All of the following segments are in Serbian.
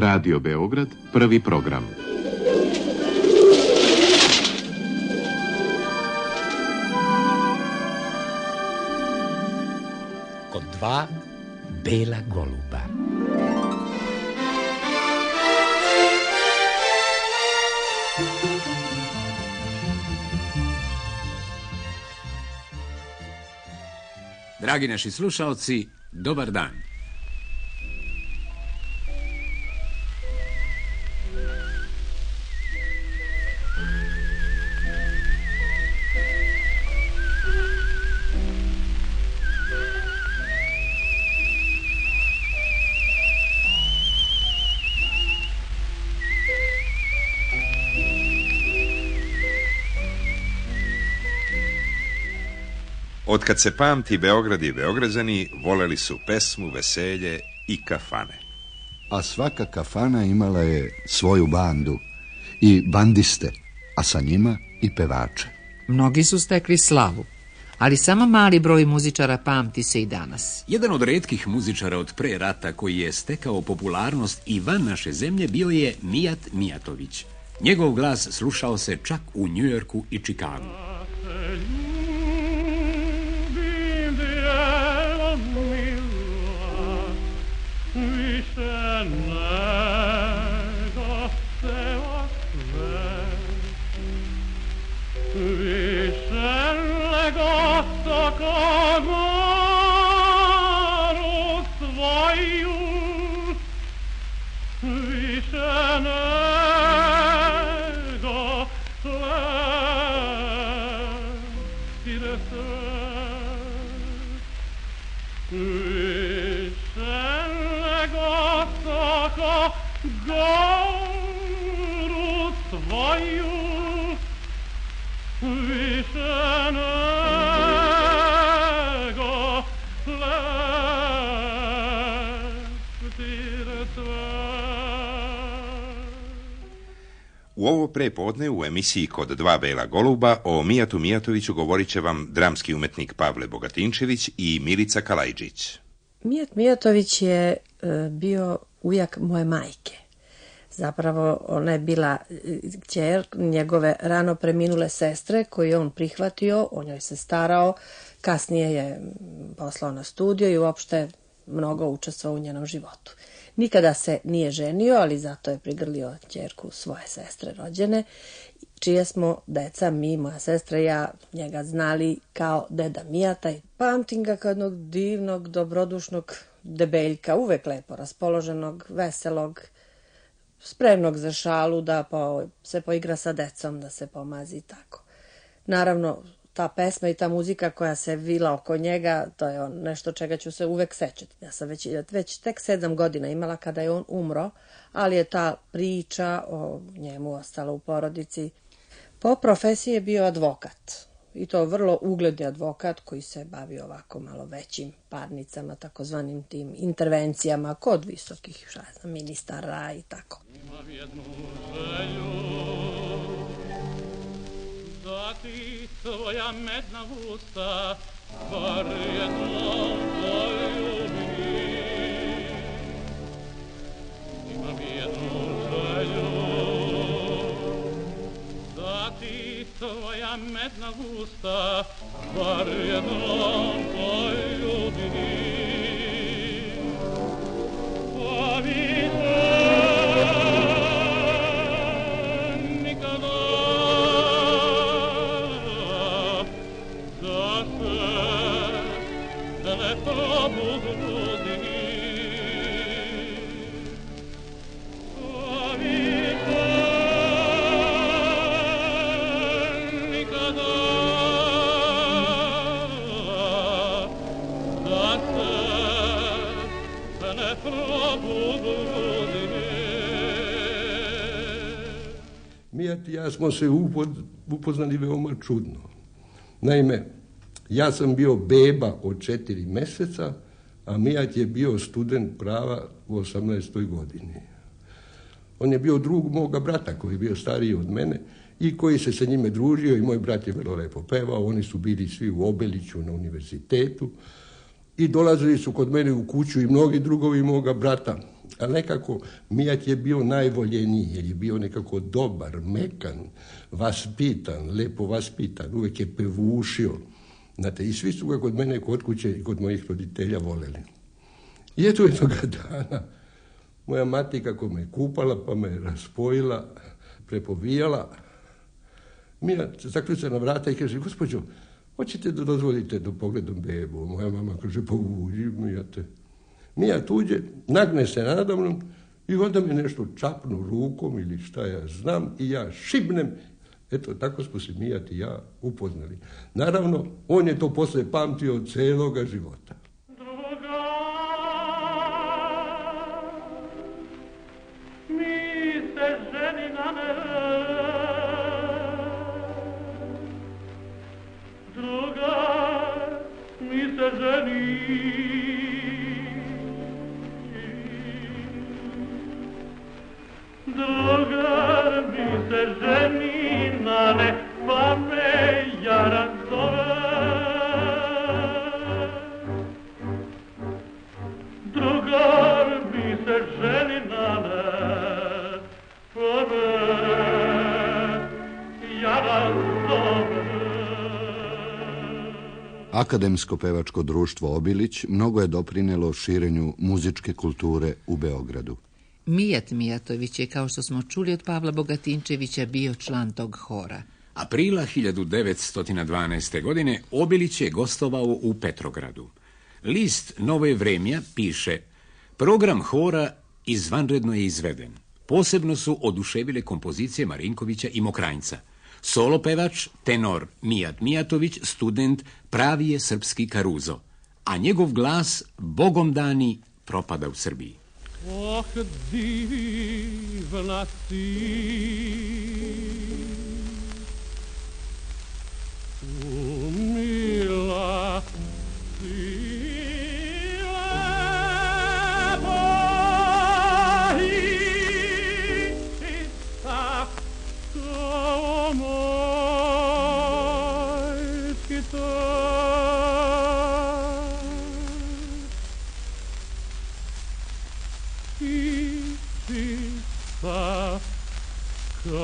Radio Beograd, prvi program. Kod dva bela goluba. Dragi naši slušaoci, dobar dan. Otkad se pamti, Beograd i Beograđani voleli su pesmu, veselje i kafane. A svaka kafana imala je svoju bandu i bandiste, a sa njima i pevače. Mnogi su stekli slavu, ali samo mali broj muzičara pamti se i danas. Jedan od retkih muzičara od pre rata koji je stekao popularnost i van naše zemlje bio je Mijat Mijatović. Njegov glas slušao se čak u Njujorku i Čikagu. U ovo prepodne u emisiji Kod dva bela goluba o Mijatu Mijatoviću govorit će vam dramski umetnik Pavle Bogatinčević i Milica Kalajđić. Mijat Mijatović je bio ujak moje majke. Zapravo ona je bila kćer njegove rano preminule sestre koju je on prihvatio, o njoj se starao, kasnije je poslao na studio i uopšte mnogo učestvovao u njenom životu. Nikada se nije ženio, ali zato je prigrlio kćerku svoje sestre rođene, čije smo deca, mi, moja sestra i ja, njega znali kao deda Mijata. Pamtim ga kao jednog divnog, dobrodušnog debeljka, uvek lepo raspoloženog, veselog, spremnog za šalu, da se poigra sa decom, da se pomazi i tako. Naravno, ta pesma i ta muzika koja se vila oko njega, to je nešto čega ću se uvek sećati. Ja sam već tek 7 godina imala kada je on umro, ali je ta priča o njemu ostala u porodici. Po profesiji je bio advokat. I to vrlo ugledni advokat koji se bavio ovako malo većim parnicama, takozvanim tim intervencijama kod visokih ministara i tako. Imam jednu želju, da ti tvoja medna usta bar jednom poljubim. Imam jednu želju, da ti tvoja medna usta bar jednom poljubim. Pa više nikada da ne probudim. Pa više nikada da ne probudim. Mijat i ja smo se upoznali veoma čudno. Naime, ja sam bio beba od 4 meseca, a Mijat je bio student prava u 18. godini. On je bio drug moga brata koji je bio stariji od mene i koji se sa njime družio i moj brat je vrlo lepo pevao. Oni su bili svi u Obeliću na univerzitetu i dolazili su kod mene u kuću i mnogi drugovi moga brata. Ali nekako Mijat je bio najvoljeniji, jer je bio nekako dobar, mekan, vaspitan, lepo vaspitan, uvijek je pevušio. Znate, i svi su ga kod mene, kod kuće i kod mojih roditelja voljeli. I eto jednoga dana, moja mati kako me kupala, pa me raspojila, prepovijala, Mijat zaključa na vrata i kaže, gospođo, hoćete da dozvolite da pogledam bebu? Moja mama kaže, pa uđi, Mijate. Mijat uđe, nagne se nadamnom i onda mi nešto čapnu rukom ili šta ja znam i ja šibnem. Eto, tako smo se Mijat i ja upoznali. Naravno, on je to posle pamtio od celoga života. Druga, mi se ženi na me. Druga, mi se ženi. Drugar mi se ženi na ne, pa me jaran zove. Drugar mi se ženi na ne, pa me jaran zove. Akademsko pevačko društvo Obilić mnogo je doprinelo širenju muzičke kulture u Beogradu. Mijat Mijatović je, kao što smo čuli od Pavla Bogatinčevića, bio član tog hora. Aprila 1912. godine Obilić je gostovao u Petrogradu. List Nove vremja piše: program hora izvanredno je izveden. Posebno su oduševile kompozicije Marinkovića i Mokranjca. Solo pevač, tenor Mijat Mijatović, student, pravi je srpski Karuzo, a njegov glas, bogom dani, propada u Srbiji. Oh, divna si, mila si, lepa i čista kao moj kitar. Pa kao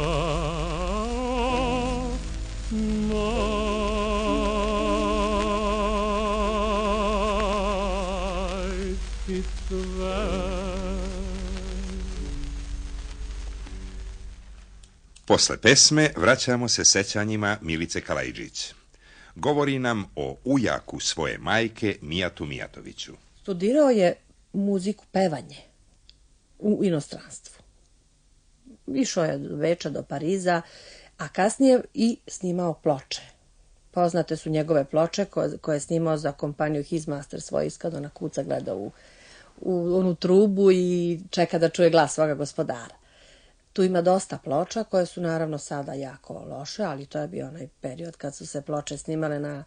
majski cvet. Posle pesme vraćamo se sećanjima Milice Kalajdžić. Govori nam o ujaku svoje majke Mijatu Mijatoviću. Studirao je muziku, pevanje u inostranstvu. Išao je od Beča do Pariza, a kasnije i snimao ploče. Poznate su njegove ploče koje je snimao za kompaniju His Masters Voice, kad ona kuca, gleda u onu trubu i čeka da čuje glas svoga gospodara. Tu ima dosta ploča koje su naravno sada jako loše, ali to je bio onaj period kad su se ploče snimale na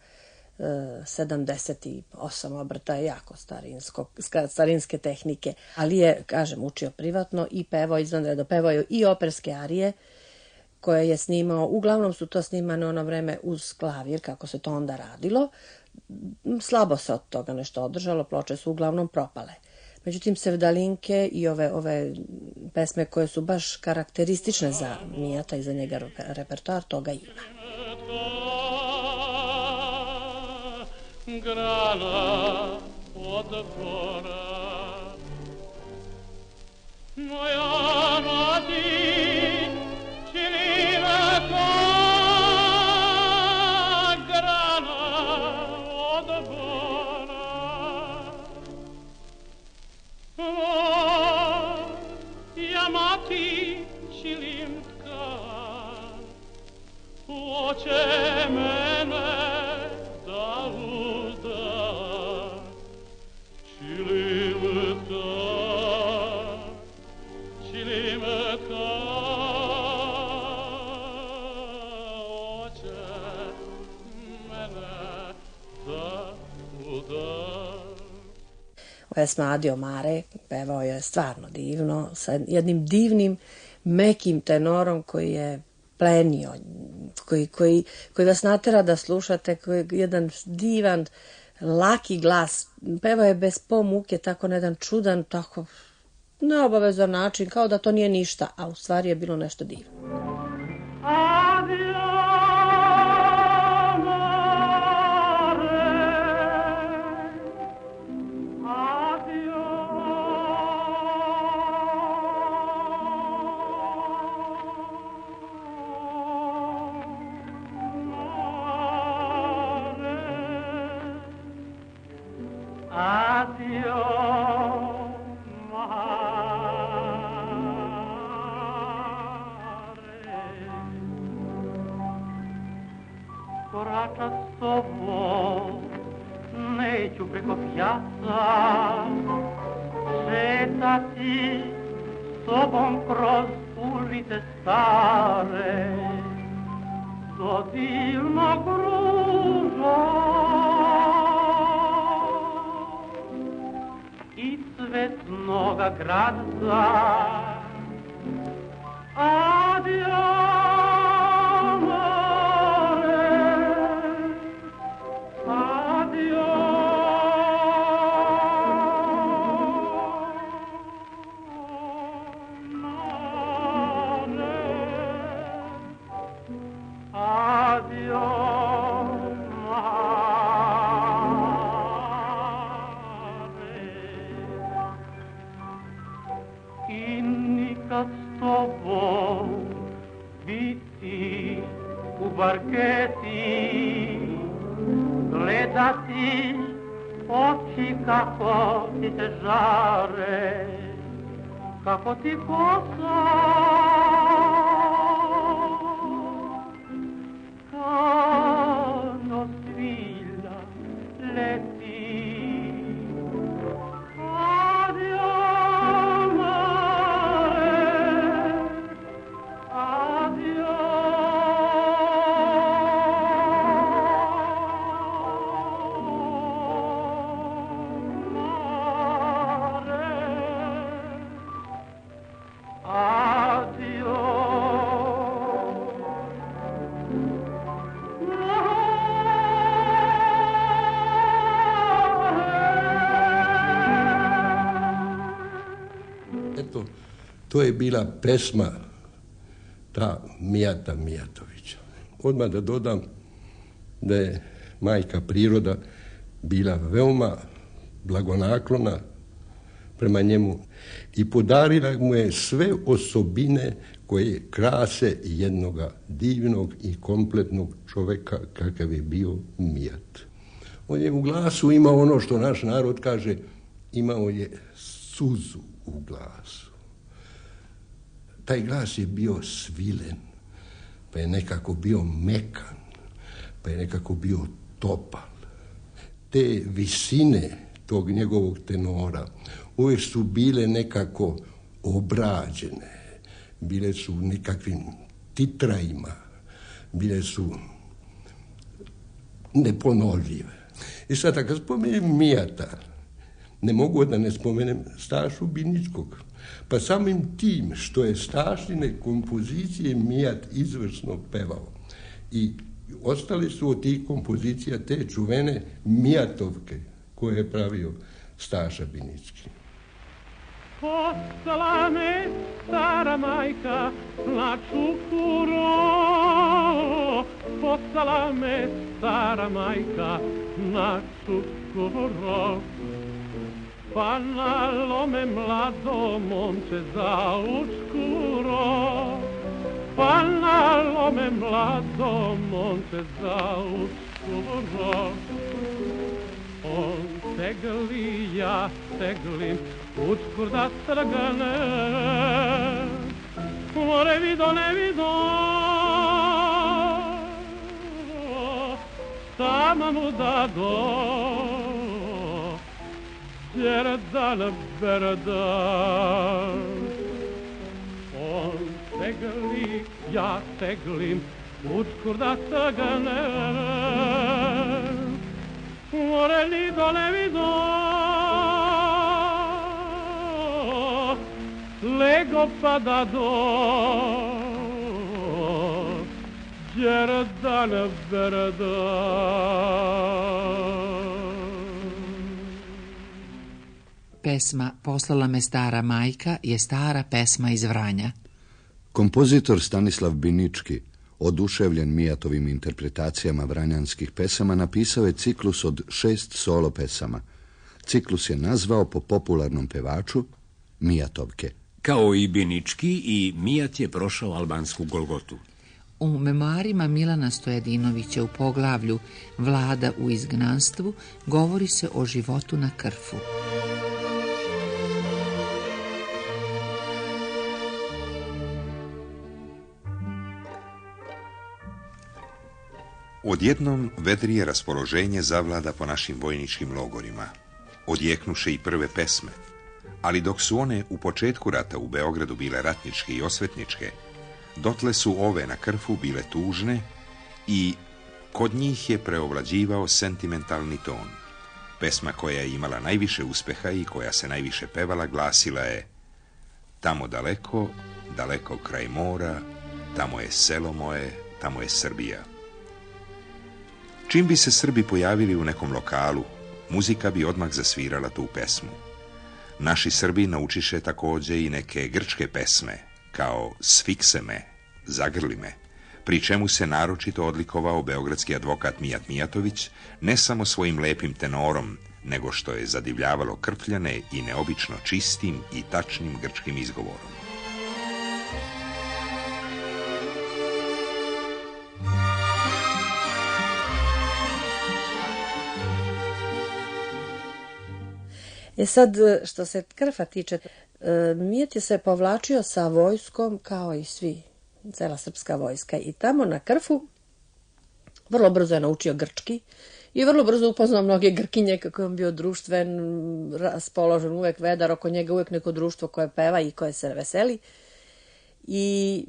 78 obrta, je jako starinske tehnike, ali je, kažem, učio privatno i pevao izvanredno, pevao je i operske arije koje je snimao. Uglavnom su to snimane ono vreme uz klavir, kako se to onda radilo. Slabo se od toga nešto održalo, ploče su uglavnom propale. Međutim, sevdalinke i ove pesme koje su baš karakteristične za Mijata i za njega repertoar, toga ima. Grana od gora, moja mati čini me kao grana od gora, moja mati čilimka hoće mene da uda, čilimka hoće mene da uda. Pesma Adio Mare pevao je stvarno divno, sa jednim divnim, mekim tenorom koji je plenio, koji vas natera da slušate, koji je jedan divan, laki glas. Pevao je bez muke, tako na jedan čudan, tako neobavezan način, kao da to nije ništa, a u stvari je bilo nešto divno. Korača s tobom, neću preko pjaca, šetati s tobom kroz ulice stare, do divnog ruža i cvetnoga grada. Adio. Barketi, gledati oči kako ti se žare, kako ti kosa kano svila leti. Adio, mare, adio. Eto, to je bila pesma ta Mijata Mijatovića. Odmah da dodam da je majka priroda bila veoma blagonaklona prema njemu i podarila mu je sve osobine koje krase jednoga divnog i kompletnog čoveka kakav je bio Mijat. On je u glasu imao ono što naš narod kaže, imao je suzu u glasu. Taj glas je bio svilen, pa je nekako bio mekan, pa je nekako bio topal. Te visine tog njegovog tenora uvijek su bile nekako obrađene, bile su nekakvim titrajima, bile su neponovljive. I sada kad spomenem Mijata, ne mogu da ne spomenem Stašu Biničkog. Pa samim tim što je Stašine kompozicije Mijat izvrsno pevao. I ostali su od tih kompozicija te čuvene Mijatovke koje je pravio Staša Binički. Poslala me stara majka na čukuro, poslala me stara majka na čukuro. Pa nalo me mlado momče za učkuro, pa nalo me mlado momče za učkuro. On tegli, ja teglim, učkur da trgane, more vido, ne vido, tamo mu dado, Jerdan berdan. On tegli, ja teglim, učkur da trgane, more vido, ne vido, lego pa da do, Jerdan berdan. pesma Poslala me stara majka je stara pesma iz Vranja. Kompozitor Stanislav Binički, oduševljen Mijatovim interpretacijama vranjanskih pesama, napisao je ciklus od 6 solo pesama. Ciklus je nazvao po popularnom pevaču Mijatovke. Kao i Binički, i Mijat je prošao albansku Golgotu. U memoarima Milana Stojadinovića u poglavlju Vlada u izgnanstvu govori se o životu na Krfu. Odjednom vedrije raspoloženje zavlada po našim vojničkim logorima. Odjeknuše i prve pesme, ali dok su one u početku rata u Beogradu bile ratničke i osvetničke, dotle su ove na Krfu bile tužne i kod njih je preovlađivao sentimentalni ton. Pesma koja je imala najviše uspeha i koja se najviše pevala glasila je: tamo daleko, daleko kraj mora, tamo je selo moje, tamo je Srbija. Čim bi se Srbi pojavili u nekom lokalu, muzika bi odmah zasvirala tu pesmu. Naši Srbi naučiše takođe i neke grčke pesme, kao Sfikse me, Zagrli me, pri čemu se naročito odlikovao beogradski advokat Mijat Mijatović, ne samo svojim lepim tenorom, nego što je zadivljavalo Krfljane i neobično čistim i tačnim grčkim izgovorom. Sad, što se Krfa tiče, Mijat je se povlačio sa vojskom kao i svi, cela srpska vojska. I tamo na Krfu vrlo brzo je naučio grčki i vrlo brzo upoznao mnoge Grkinje, kako je on bio društven, raspoložen, uvek vedar, oko njega uvek neko društvo koje peva i koje se veseli. I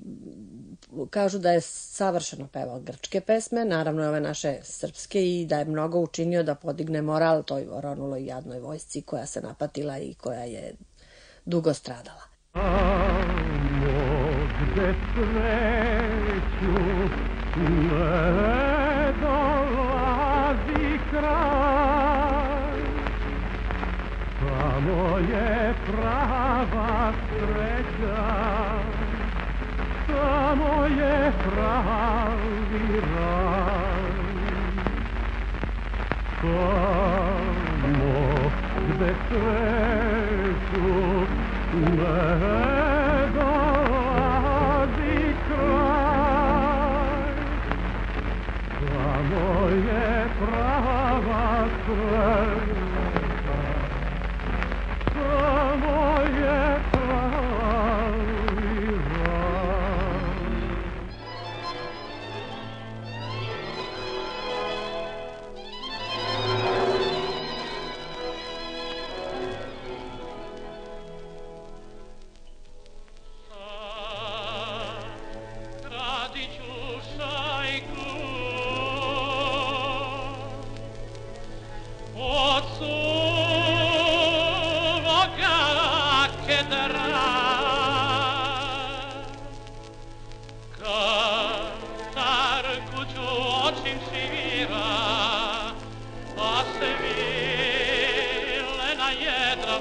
kažu da je savršeno pevao grčke pesme, naravno i ove naše srpske, i da je mnogo učinio da podigne moral toj oronuloj jadnoj vojsci koja se napatila i koja je dugo stradala. Tamo gde sreću ne dolazi kraj, tamo je prava sreća, tamo je pravi raj. Tamo gde sreću ne dolazi kraj, tamo je prava sreća, tamo je pravi raj. Radit ću šajku od suvoga kedra, kad star kuću očim svira, a svilena jedra.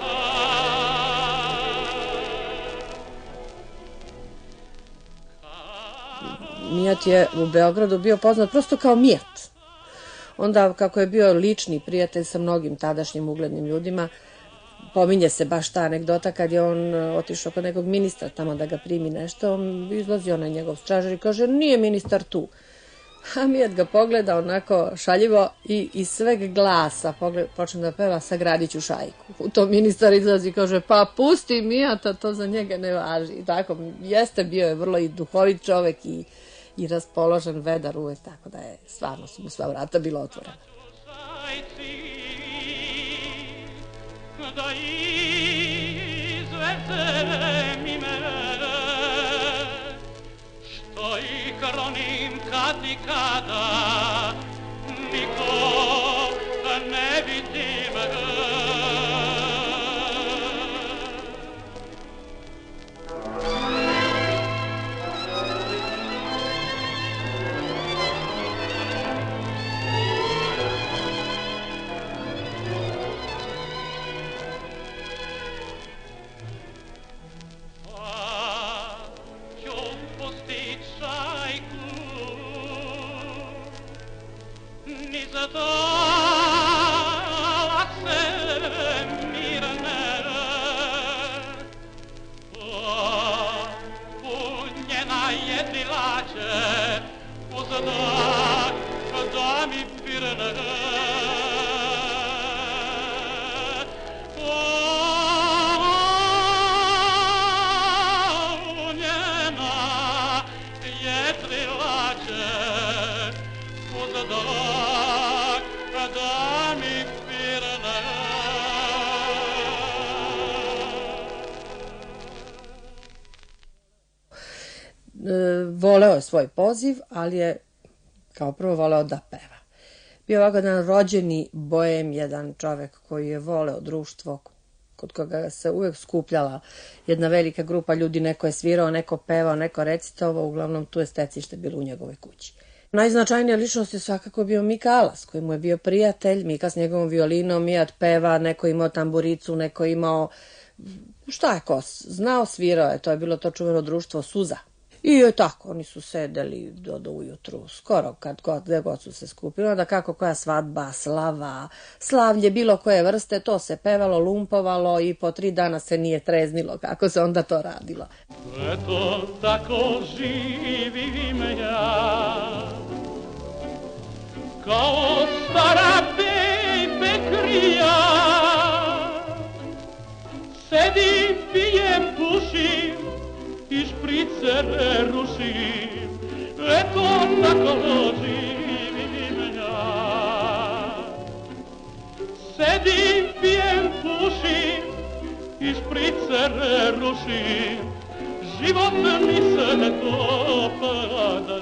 Mijat je u Beogradu bio poznat prosto kao Mijat. Onda, kako je bio lični prijatelj sa mnogim tadašnjim uglednim ljudima, pominje se baš ta anegdota kad je on otišao kod nekog ministra tamo da ga primi nešto, on izlazio na njegov stražar i kaže: nije ministar tu. A Mijat ga pogleda onako šaljivo i iz sveg glasa počne da peva: sagradit ću šajku. U to ministar izlazi i kaže: pa pusti Mijata, to za njega ne važi. I tako, jeste, bio je vrlo i duhovit čovek i raspoložen, vedar uvek, tako da je stvarno su mu sva vrata bila otvorena. Da izveze mi me, što ih ronim kad i kada, niko ne vidi me. da mi firne. Njena je trilače, da mi firne. Voleo je svoj poziv, ali je kao prvo voleo da peva. Bio ovako jedan rođeni bojem, jedan čovek koji je voleo društvo, kod koga se uvek skupljala jedna velika grupa ljudi, neko je svirao, neko pevao, neko recitovao, uglavnom tu je stecište bilo u njegovoj kući. Najznačajnija ličnost je svakako bio Mika Alas, koji mu je bio prijatelj, Mika s njegovom violinom, Mijat peva, neko imao tamburicu, neko imao, šta je ko, znao, svirao je, to je bilo to čuveno društvo Suza. I tako, oni su sedeli do ujutru, skoro gde god su se skupili, onda kako koja svadba, slava, slavlje, bilo koje vrste, to se pevalo, lumpovalo i po 3 dana se nije treznilo, kako se onda to radilo. Eto tako živim ja, kao stara bebe krija, sedim, pijem, pušim, i špricere rušim, eto tako živim ja. Sedim, pijem, pušim i špricere rušim, život mi se ne dopada.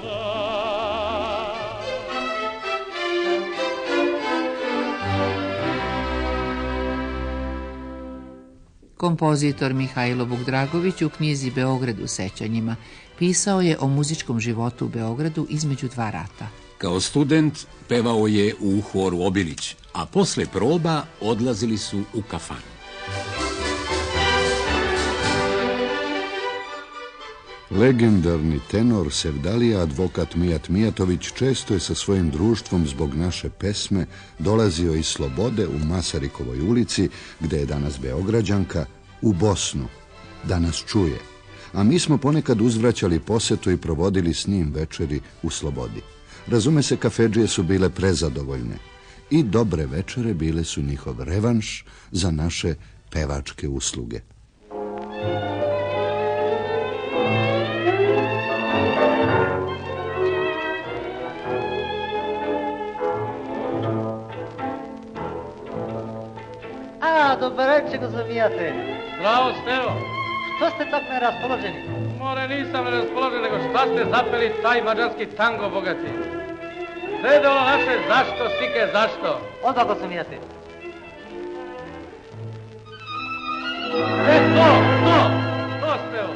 Kompozitor Mihajlo Vukdragović u knjizi Beograd u sećanjima pisao je o muzičkom životu u Beogradu između 2 rata. Kao student pevao je u horu Obilić, a posle proba odlazili su u kafanu. Legendarni tenor Sevdalija advokat Mijat Mijatović često je sa svojim društvom zbog naše pesme dolazio iz Slobode u Masarikovoj ulici, gde je danas Beograđanka, u Bosnu, da nas čuje. A mi smo ponekad uzvraćali posetu i provodili s njim večeri u Slobodi. Razume se, kafedžije su bile prezadovoljne i dobre večere bile su njihov revanš za naše pevačke usluge. Dobar večer, gospodine. Zdravo, Stevo. Što ste tako neraspoloženi? More, nisam neraspoložen, nego šta ste zapeli taj mađarski tango, bogati? Sve je ono naše zašto, stike, zašto? Odmah, gospodine. To, Stevo.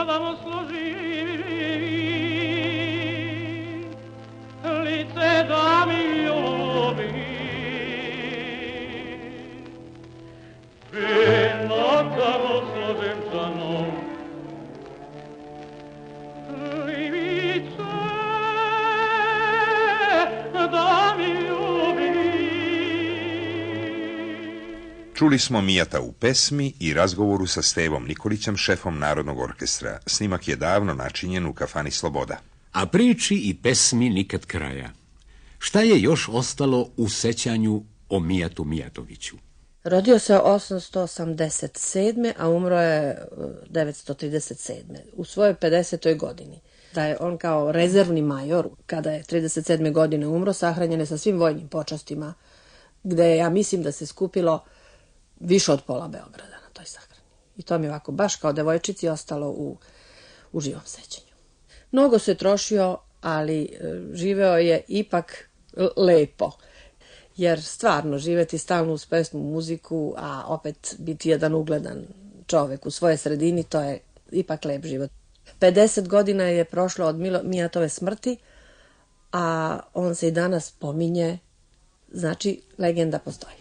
Vamos složim Čuli smo Mijata u pesmi i razgovoru sa Stevom Nikolićem, šefom Narodnog orkestra. Snimak je davno načinjen u kafani Sloboda. A priči i pesmi nikad kraja. Šta je još ostalo u sećanju o Mijatu Mijatoviću? Rodio se 887. a umro je 937. u svojoj 50. godini. Da je on kao rezervni major, kada je 37. godine umro, sahranjen je sa svim vojnim počastima, gde je, ja mislim, da se skupilo više od pola Beograda na toj sahrani. I to mi je ovako baš kao devojčici ostalo u živom sećanju. Mnogo se trošio, ali živeo je ipak lepo. Jer stvarno živeti stalno uz pesmu, muziku, a opet biti jedan ugledan čovek u svojoj sredini, to je ipak lep život. 50 godina je prošlo od Mijatove smrti, a on se i danas pominje, znači legenda postoji.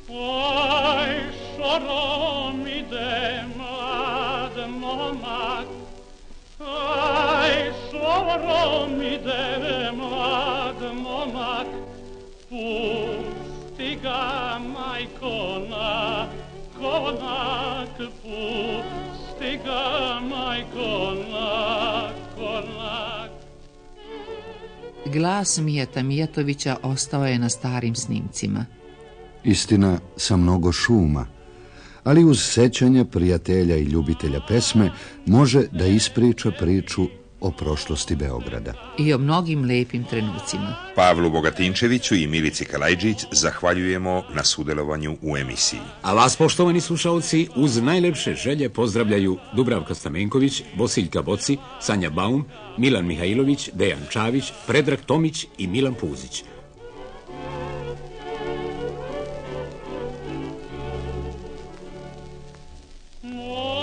Oj, šorom ide mlad momak, aj, šorom ide mlad momak, pusti ga, majko, na konak, pusti ga, majko, na konak. Glas Mijata Mijatovića ostao je na starim snimcima. Istina, sa mnogo šuma, ali uz sećanja prijatelja i ljubitelja pesme može da ispriča priču o prošlosti Beograda. I o mnogim lepim trenucima. Pavlu Bogatinčeviću i Milici Kalajđić zahvaljujemo na sudjelovanju u emisiji. A vas, poštovani slušalci, uz najlepše želje pozdravljaju Dubravka Stamenković, Bosiljka Boci, Sanja Baum, Milan Mihajlović, Dejan Čavić, Predrag Tomić i Milan Puzić. Oh